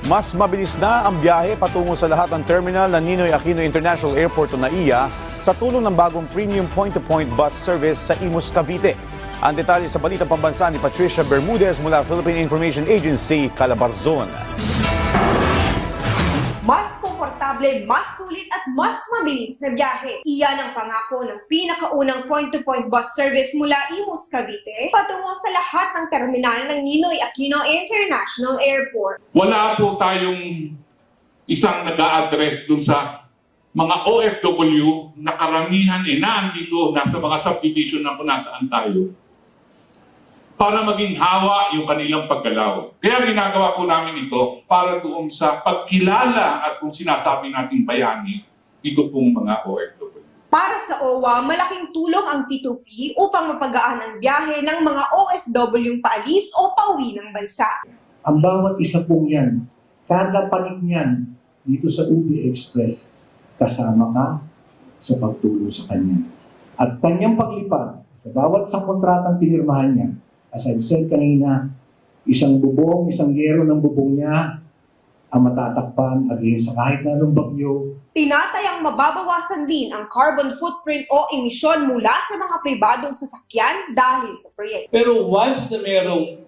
Mas mabilis na ang biyahe patungo sa lahat ng terminal ng Ninoy Aquino International Airport o NAIA sa tulong ng bagong premium point-to-point bus service sa Imus, Cavite. Ang detalye sa Balitang Pambansa ni Patricia Bermudez mula Philippine Information Agency, Calabarzon. Mas komportable, mas sulit at mas mabilis na biyahe. Iyan ang pangako ng pinakaunang point-to-point bus service mula Imus, Cavite patungo sa lahat ng terminal ng Ninoy Aquino International Airport. Wala po tayong isang nag-a-address dun sa mga OFW na karamihan naandito nasa mga subdivision na kung nasaan tayo para maging hawa yung kanilang paggalaw. Kaya ginagawa po namin ito para doon sa pagkilala at kung sinasabi nating bayani, ito pong mga OFW. Para sa OWA, malaking tulong ang P2P upang mapagaan ang biyahe ng mga OFW paalis o pauwi ng bansa. Ang bawat isa pong yan, kada panig niyan dito sa UP Express, kasama ka sa pagtulong sa kanya. At kanyang paglipad sa bawat isang kontratang pinirmahan niya, as I've said kanina, isang bubong, isang yero ng bubong niya ang matatakpan against sa kahit na anong bagyo. Tinatayang mababawasan din ang carbon footprint o emisyon mula sa mga pribadong sasakyan dahil sa proyekto. Pero once na merong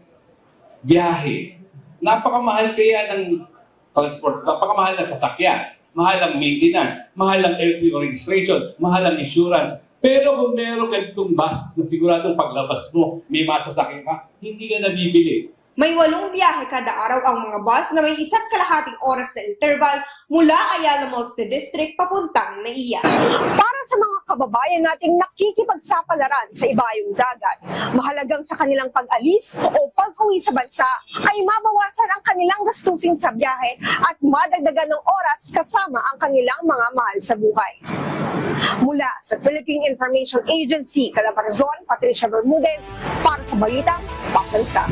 biyahe, napakamahal kaya ng transport, napakamahal ng sasakyan, mahal ang maintenance, mahal ang LTO registration, mahal ang insurance. Pero kung meron ganitong bus na siguradong paglabas mo, may masasakyan ka, hindi ka nabibili. May 8 biyahe kada araw ang mga bus na may 1.5 oras na interval mula Ayala Moste District papuntang NAIA. Para sa mga kababayan nating nakikipagsapalaran sa ibayong dagat, mahalagang sa kanilang pag-alis o pag-uwi sa bansa ay mabawasan ang kanilang gastusin sa biyahe at madagdagan ng oras kasama ang kanilang mga mahal sa buhay. Mula sa Philippine Information Agency, Calabarzon, Patricia Bermudez, para sa Balitang Pambansa.